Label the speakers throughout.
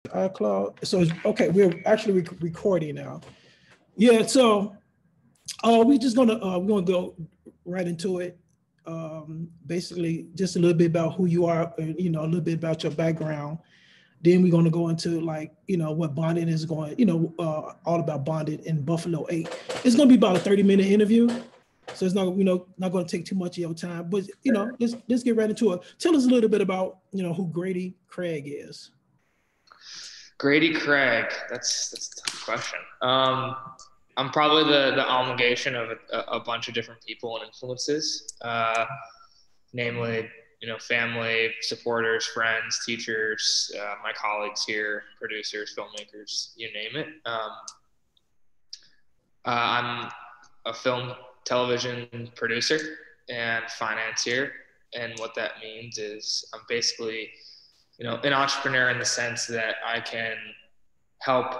Speaker 1: iCloud. So okay, we're actually recording now. Yeah. So we're gonna go right into it. Basically, just a little bit about who you are, and, a little bit about your background. Then we're gonna go into what Bondit is going, all about Bondit in Buffalo 8. It's gonna be about a 30-minute interview. So it's not going to take too much of your time, but let's get right into it. Tell us a little bit about who Grady Craig is.
Speaker 2: Grady Craig, that's a tough question. I'm probably the amalgamation of a bunch of different people and influences, namely family, supporters, friends, teachers, my colleagues here, producers, filmmakers, you name it. I'm a film television producer and financier. And what that means is I'm basically, an entrepreneur in the sense that I can help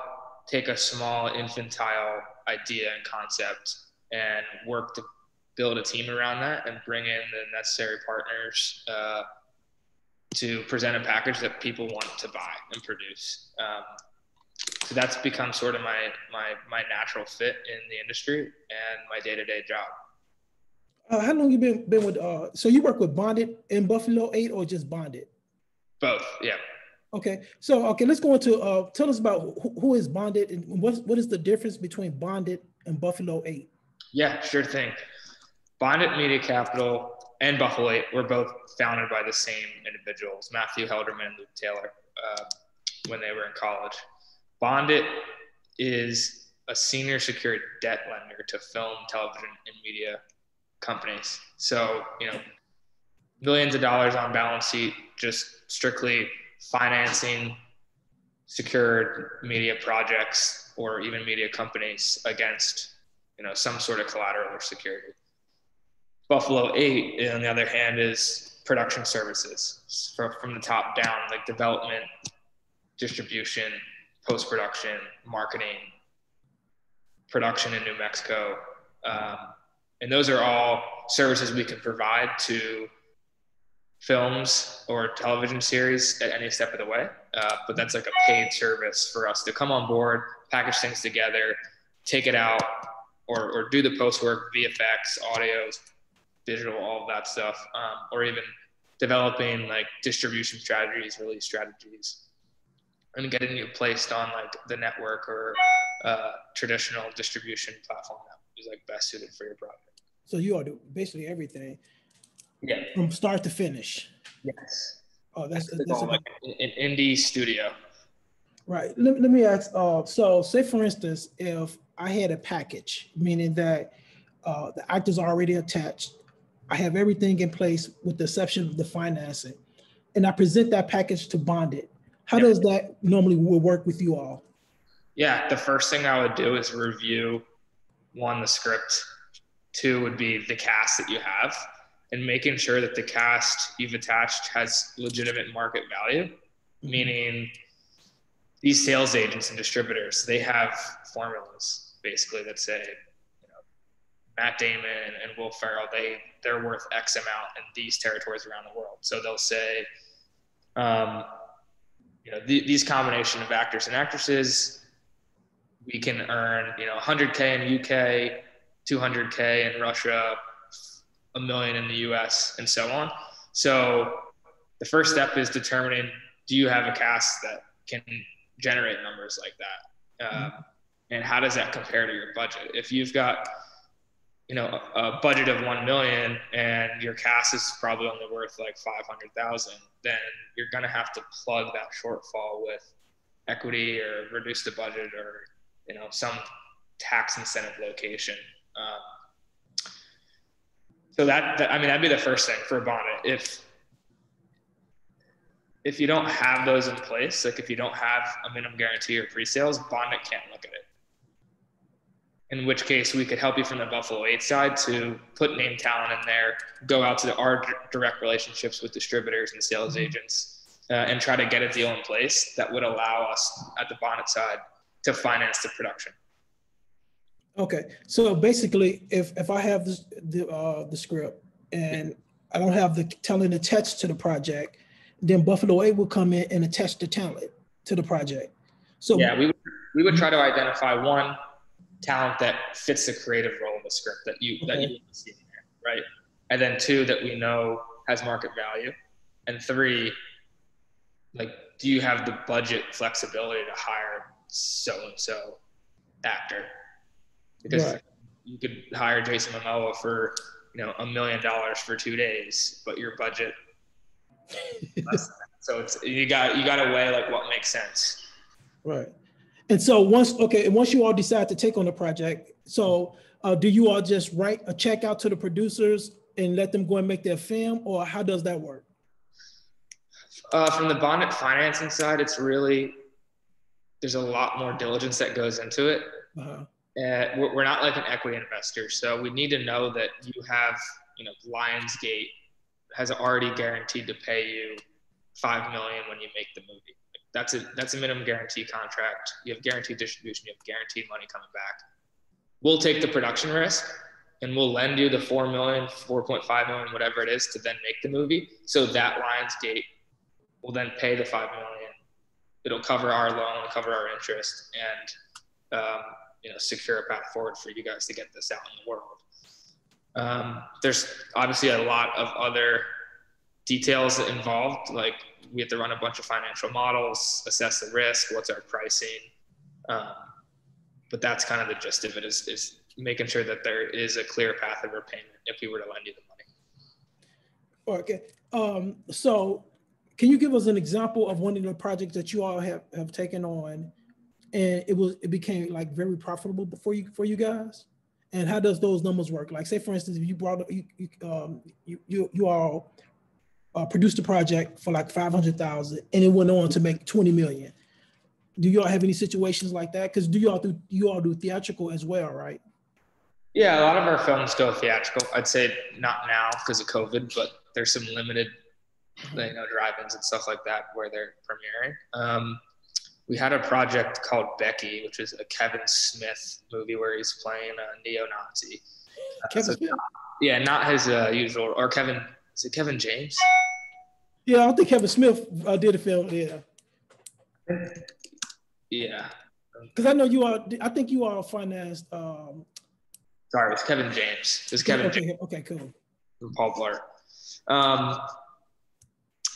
Speaker 2: take a small infantile idea and concept and work to build a team around that and bring in the necessary partners to present a package that people want to buy and produce. So that's become sort of my natural fit in the industry and my day-to-day job.
Speaker 1: How long you been with? So you work with Bondit in Buffalo 8 or just Bondit?
Speaker 2: Both, yeah.
Speaker 1: Okay, so let's go into tell us about who is Bondit and what is the difference between Bondit and Buffalo 8?
Speaker 2: Yeah, sure thing. Bondit Media Capital and Buffalo 8 were both founded by the same individuals, Matthew Helderman and Luke Taylor, when they were in college. Bondit is a senior secured debt lender to film, television, and media companies. So, millions of dollars on balance sheet, just strictly financing secured media projects or even media companies against, some sort of collateral or security. Buffalo 8, on the other hand, is production services from the top down, like development, distribution, post-production, marketing, production in New Mexico. And those are all services we can provide to films or television series at any step of the way. But that's like a paid service for us to come on board, package things together, take it out, or do the post work, VFX, audio, digital, all of that stuff, or even developing like distribution strategies, release strategies, and getting you placed on like the network or traditional distribution platform that is like best suited for your project.
Speaker 1: So you are basically everything.
Speaker 2: Yeah.
Speaker 1: From start to finish.
Speaker 2: Yes.
Speaker 1: Oh, that's
Speaker 2: like an indie studio.
Speaker 1: Right. Let me ask. So say for instance, if I had a package, meaning that the actors are already attached, I have everything in place with the exception of the financing, and I present that package to Bondit. How does that normally work with you all?
Speaker 2: Yeah, the first thing I would do is review, one, the script, two would be the cast that you have, and making sure that the cast you've attached has legitimate market value, meaning these sales agents and distributors, they have formulas basically that say, Matt Damon and Will Ferrell, they're worth X amount in these territories around the world. So they'll say, these combination of actors and actresses, we can earn, 100K in the UK, 200K in Russia, $1 million in the US, and so on. So the first step is determining, do you have a cast that can generate numbers like that? And how does that compare to your budget? If you've got, a budget of 1 million and your cast is probably only worth like 500,000, then you're going to have to plug that shortfall with equity or reduce the budget or, some tax incentive location. So that'd be the first thing for Bondit. If you don't have those in place, like if you don't have a minimum guarantee or pre-sales, Bondit can't look at it. In which case we could help you from the Buffalo 8 side to put name talent in there, go out to our direct relationships with distributors and sales agents, and try to get a deal in place that would allow us at the Bondit side to finance the production.
Speaker 1: Okay, so basically, if I have the script and I don't have the talent attached to the project, then Buffalo 8 will come in and attach the talent. to the project. So
Speaker 2: yeah, we would try to identify one talent that fits the creative role of the script that you see in there, right? And then two, that we know has market value, and three, like, do you have the budget flexibility to hire so and so actor? Because you could hire Jason Momoa for $1 million for 2 days, but your budget less than that. So it's you got to weigh like what makes sense.
Speaker 1: Right. And so once you all decide to take on the project, so do you all just write a check out to the producers and let them go and make their film, or how does that work?
Speaker 2: From the Bondit financing side, it's really, there's a lot more diligence that goes into it. We're not like an equity investor, so we need to know that you have, Lionsgate has already guaranteed to pay you $5 million when you make the movie. That's a minimum guarantee contract. You have guaranteed distribution. You have guaranteed money coming back. We'll take the production risk, and we'll lend you the $4 million, $4.5 million, whatever it is, to then make the movie. So that Lionsgate will then pay the $5 million. It'll cover our loan, cover our interest, and secure a path forward for you guys to get this out in the world. There's obviously a lot of other details involved, like we have to run a bunch of financial models, assess the risk, what's our pricing. But that's kind of the gist of it, is making sure that there is a clear path of repayment if we were to lend you the money.
Speaker 1: Okay. So can you give us an example of one of the projects that you all have taken on and it became like very profitable for you guys? And how does those numbers work? Like, say for instance, if you all produced a project for like 500,000 and it went on to make 20 million. Do you all have any situations like that? Because you all do theatrical as well, right?
Speaker 2: Yeah, a lot of our films go theatrical. I'd say not now because of COVID, but there's some limited, drive-ins and stuff like that where they're premiering. We had a project called Becky, which is a Kevin Smith movie where he's playing a neo-Nazi.
Speaker 1: Kevin Smith?
Speaker 2: Yeah, not his usual, or Kevin, is it Kevin James?
Speaker 1: Yeah, I think Kevin Smith did a film, yeah.
Speaker 2: Yeah.
Speaker 1: Because I know I think you all financed.
Speaker 2: Sorry, it's Kevin James. It's Kevin James.
Speaker 1: Okay, cool.
Speaker 2: From Paul Blart.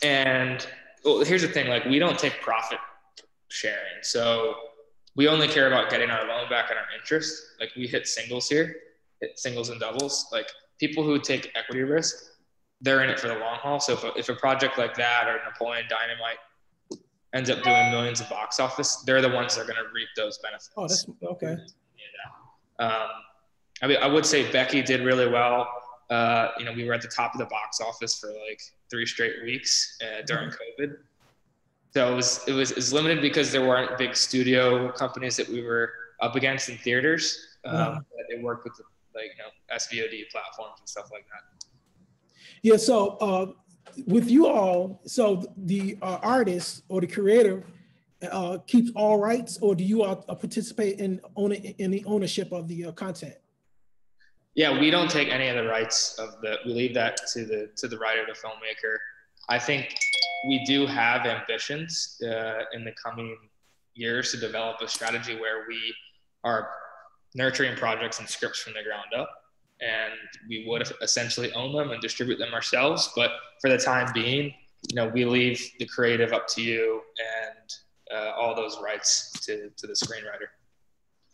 Speaker 2: And here's the thing, like, we don't take profit sharing. So we only care about getting our loan back and our interest. Like, we hit singles here, hit singles and doubles. Like, people who take equity risk, they're in it for the long haul. So if a project like that or Napoleon Dynamite ends up doing millions of box office, they're the ones that are going to reap those benefits.
Speaker 1: Oh, that's okay.
Speaker 2: I mean, I would say Becky did really well. We were at the top of the box office for like 3 straight weeks during COVID. So it was limited because there weren't big studio companies that we were up against in theaters. They worked with SVOD platforms and stuff like that.
Speaker 1: Yeah. So with you all, so the artist or the creator keeps all rights, or do you all participate in the ownership of the content?
Speaker 2: Yeah, we don't take any of the rights we leave that to the writer, the filmmaker. I think we do have ambitions in the coming years to develop a strategy where we are nurturing projects and scripts from the ground up, and we would essentially own them and distribute them ourselves. But for the time being, we leave the creative up to you and all those rights to the screenwriter.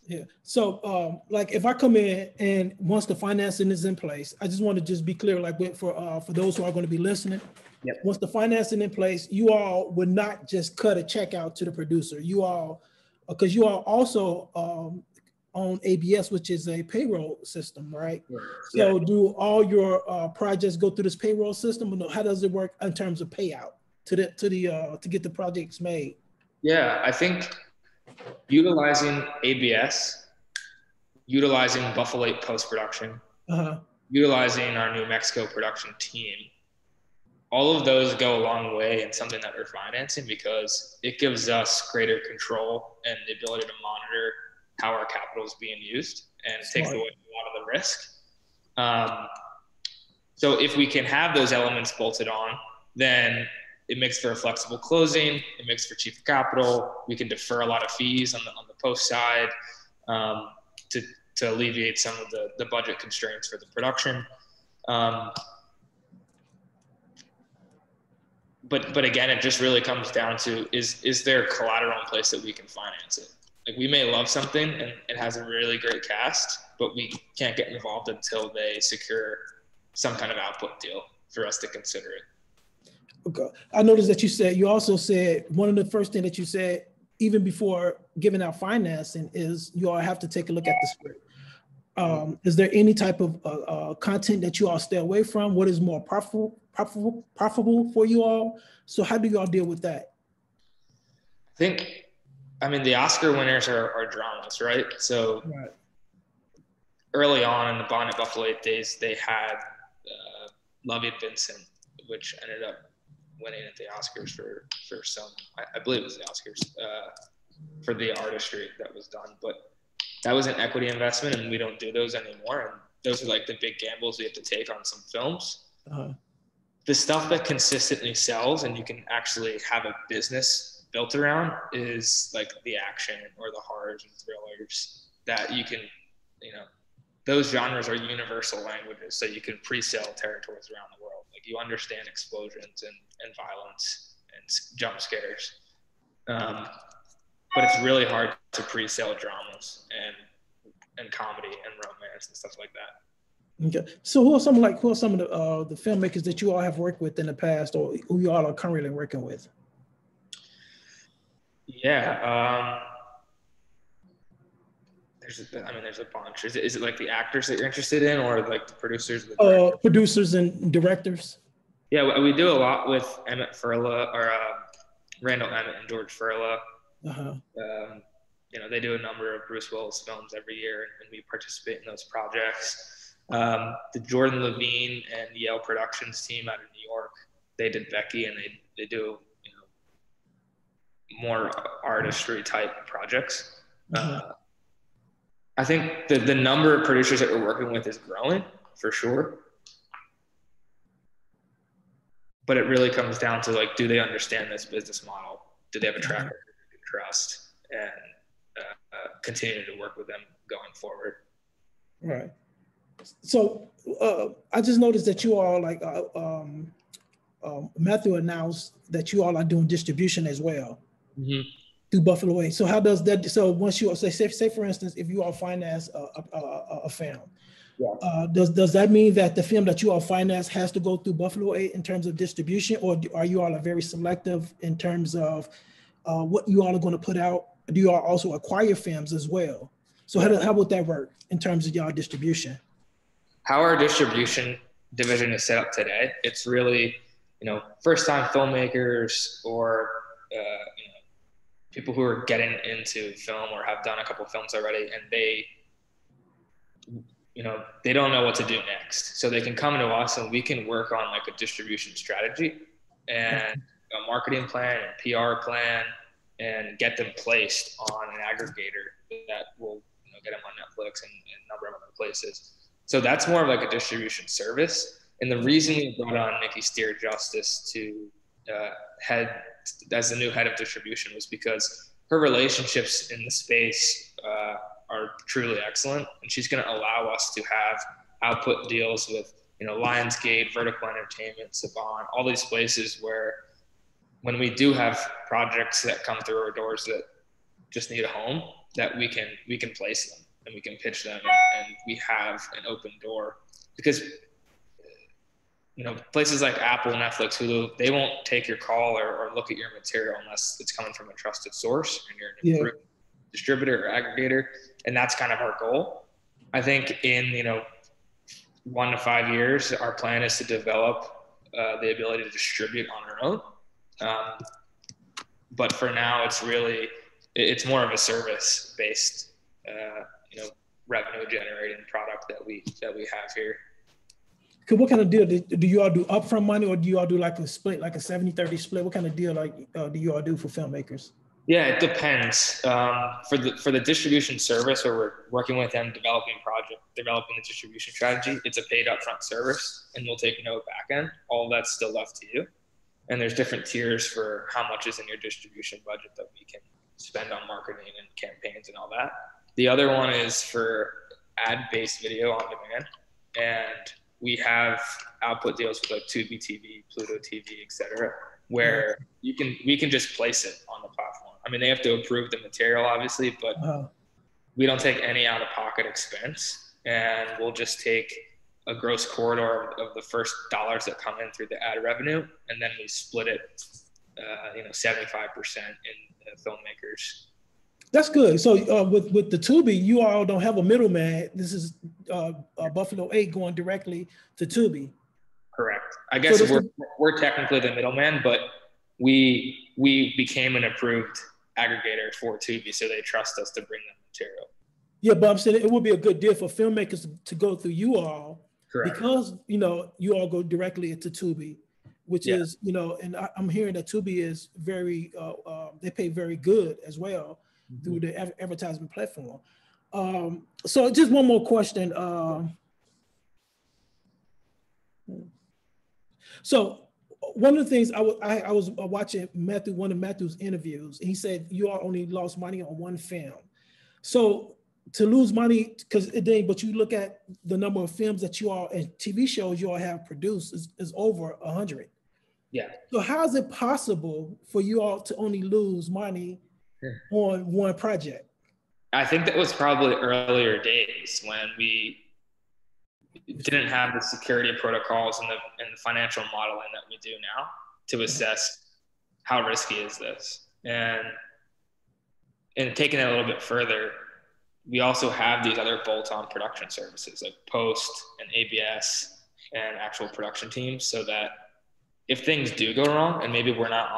Speaker 1: Yeah. So, like, if I come in and once the financing is in place, I just want to just be clear, like, for those who are going to be listening.
Speaker 2: Yep.
Speaker 1: Once the financing in place, you all would not just cut a check out to the producer. You all, because you all also on ABS, which is a payroll system, right?
Speaker 2: Yeah.
Speaker 1: So, do all your projects go through this payroll system, or how does it work in terms of payout to get the projects made?
Speaker 2: Yeah, I think utilizing ABS, utilizing Buffalo 8 post-production, utilizing our New Mexico production team, all of those go a long way in something that we're financing because it gives us greater control and the ability to monitor how our capital is being used, and it takes away a lot of the risk. So if we can have those elements bolted on, then it makes for a flexible closing. It makes for cheaper capital. We can defer a lot of fees on the post side to alleviate some of the budget constraints for the production. But again, it just really comes down to is there collateral in place that we can finance it? Like, we may love something and it has a really great cast, but we can't get involved until they secure some kind of output deal for us to consider it.
Speaker 1: Okay. I noticed that you also said one of the first things that you said, even before giving out financing, is you all have to take a look at the script. Is there any type of content that you all stay away from? What is more profitable for you all? So how do you all deal with that?
Speaker 2: I mean, the Oscar winners are dramas, right? So
Speaker 1: right.
Speaker 2: Early on in the Bondit Buffalo 8 days, they had Lovey and Vincent, which ended up winning at the Oscars for some, I believe it was the Oscars, for the artistry that was done. But that was an equity investment, and we don't do those anymore. And those are like the big gambles we have to take on some films. The stuff that consistently sells and you can actually have a business built around is like the action or the horrors and thrillers that you can, those genres are universal languages. So you can pre-sell territories around the world. Like, you understand explosions and violence and jump scares. But it's really hard to pre-sell dramas and comedy and romance and stuff like that.
Speaker 1: Okay. So who are some of the filmmakers that you all have worked with in the past, or who you all are currently working with?
Speaker 2: Yeah. There's a bunch. Is it like the actors that you're interested in, or like the producers?
Speaker 1: Producers and directors.
Speaker 2: Yeah, we do a lot with Emmett Furla, or Randall Emmett and George Furla. They do a number of Bruce Willis films every year, and we participate in those projects. The Jordan Levine and Yale Productions team out of New York, they did Becky, and they do more artistry type projects. I think the number of producers that we're working with is growing for sure. But it really comes down to, like, do they understand this business model? Do they have a track record they can trust, and continue to work with them going forward?
Speaker 1: Right. So I just noticed that you all, like Matthew announced that you all are doing distribution as well. Through Buffalo 8. So how does that? So once you say for instance, if you all finance a film, does that mean that the film that you all finance has to go through Buffalo 8 in terms of distribution, or are you all very selective in terms of what you all are going to put out? Do you all also acquire films as well? So how would that work in terms of y'all distribution?
Speaker 2: How our distribution division is set up today, it's really, first-time filmmakers or people who are getting into film or have done a couple of films already, and they don't know what to do next. So they can come to us and we can work on like a distribution strategy and a marketing plan and PR plan, and get them placed on an aggregator that will get them on Netflix and a number of other places. So that's more of like a distribution service. And the reason we brought on Nikki Steer Justice to head as the new head of distribution was because her relationships in the space are truly excellent, and she's going to allow us to have output deals with Lionsgate, Vertical Entertainment, Saban, all these places where when we do have projects that come through our doors that just need a home, that we can place them and we can pitch them, and we have an open door. Because places like Apple, Netflix, Hulu, they won't take your call or look at your material unless it's coming from a trusted source and you're an approved distributor or aggregator. And that's kind of our goal. I think in 1 to 5 years, our plan is to develop the ability to distribute on our own. But for now, it's more of a service-based, revenue-generating product that we have here.
Speaker 1: What kind of deal do you all do? Upfront money, or do you all do like a split, like a 70-30 split? What kind of deal do you all do for filmmakers?
Speaker 2: Yeah, it depends. For the distribution service, where we're working with them, developing the distribution strategy, it's a paid upfront service, and we'll take no back end. All of that's still left to you. And there's different tiers for how much is in your distribution budget that we can spend on marketing and campaigns and all that. The other one is for ad-based video on demand. And we have output deals with like Tubi TV, Pluto TV, et cetera, where we can just place it on the platform. I mean, they have to approve the material, obviously, but we don't take any out-of-pocket expense, and we'll just take a gross corridor of the first dollars that come in through the ad revenue, and then we split it, 75% in filmmakers.
Speaker 1: That's good. So with the Tubi, you all don't have a middleman. This is Buffalo 8 going directly to Tubi.
Speaker 2: Correct. I guess we're technically the middleman, but we became an approved aggregator for Tubi, so they trust us to bring them material.
Speaker 1: Yeah, but I'm saying it would be a good deal for filmmakers to go through you all. Correct. Because you all go directly into Tubi, which is and I'm hearing that Tubi is very they pay very good as well through the advertisement platform. So just one more question. So one of the things I was watching one of Matthew's interviews, and he said you all only lost money on one film. So to lose money, but you look at the number of films that you all and TV shows you all have produced is over 100.
Speaker 2: Yeah.
Speaker 1: So how is it possible for you all to only lose money on one project?
Speaker 2: I think that was probably earlier days when we didn't have the security protocols and the financial modeling that we do now to assess how risky is this. And taking it a little bit further, we also have these other bolt-on production services like post and ABS and actual production teams, so that if things do go wrong and maybe we're not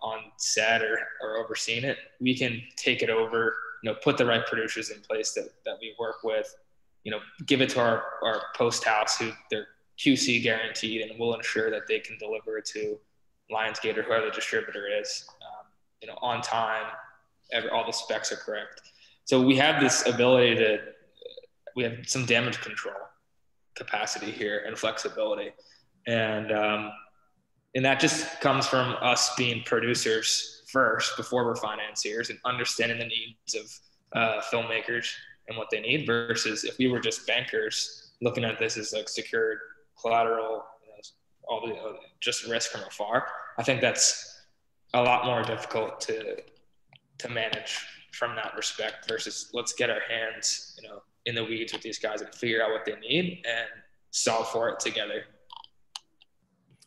Speaker 2: on set or overseeing it, we can take it over, put the right producers in place that we work with, give it to our post house who they're QC guaranteed, and we'll ensure that they can deliver to Lionsgate or whoever the distributor is, on time, all the specs are correct. So we have this ability we have some damage control capacity here and flexibility. And that just comes from us being producers first before we're financiers and understanding the needs of filmmakers and what they need, versus if we were just bankers looking at this as like secured collateral, all the just risk from afar. I think that's a lot more difficult to manage from that respect, versus let's get our hands, in the weeds with these guys and figure out what they need and solve for it together.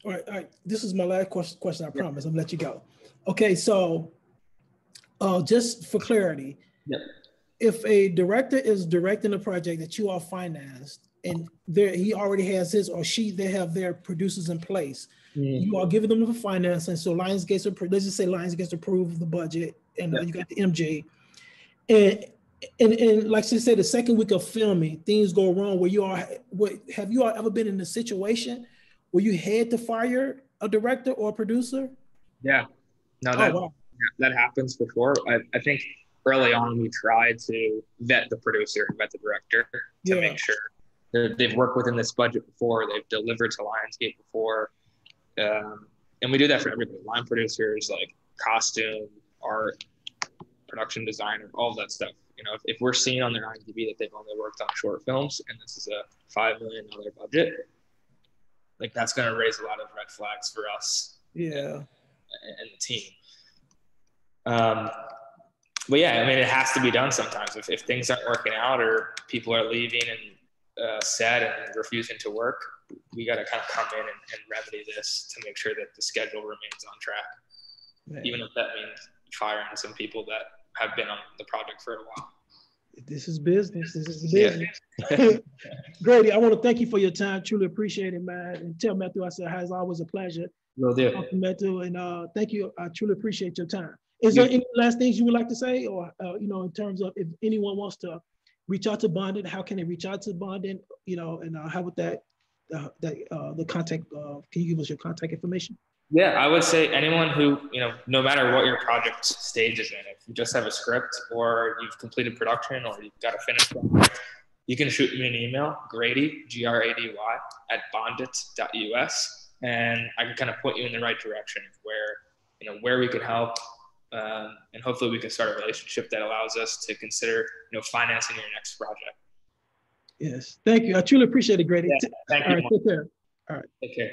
Speaker 1: All right. This is my last question. I promise. I'm gonna let you go. Okay. So just for clarity, if a director is directing a project that you all financed and he already has his or she, they have their producers in place, you are giving them the financing. So Lionsgate, let's just say Lionsgate approved the budget and you got the MJ. And like she said, the second week of filming, things go wrong have you all ever been in a situation where you had to fire a director or a producer?
Speaker 2: Yeah. No, that happens before. I think early on we tried to vet the producer and vet the director to make sure they've worked within this budget before, they've delivered to Lionsgate before. And we do that for everybody. Line producers, like costume, art, production designer, all of that stuff. If we're seeing on their IMDb that they've only worked on short films and this is a $5 million budget, like that's going to raise a lot of red flags for us. And the team. But yeah, I mean, it has to be done sometimes. If things aren't working out or people are leaving and sad and refusing to work, we got to kind of come in and remedy this to make sure that the schedule remains on track, even if that means firing some people that have been on the project for a while.
Speaker 1: This is business. Grady, I want to thank you for your time. Truly appreciate it, man. And tell Matthew I said, it's always a pleasure.
Speaker 2: Will do.
Speaker 1: Matthew, and thank you. I truly appreciate your time. Is there any last things you would like to say, or in terms of if anyone wants to reach out to Bondit, how can they reach out to Bondit? And how would that the contact? Can you give us your contact information?
Speaker 2: Yeah, I would say anyone who, no matter what your project stage is in, if you just have a script or you've completed production or you've got a finished project, you can shoot me an email, Grady, Grady, @bondit.us. and I can kind of point you in the right direction where we could help. And hopefully we can start a relationship that allows us to consider, financing your next project.
Speaker 1: Yes. Thank you. I truly appreciate it, Grady.
Speaker 2: Yeah, thank you.
Speaker 1: All right. Take care. All right.
Speaker 2: Take care.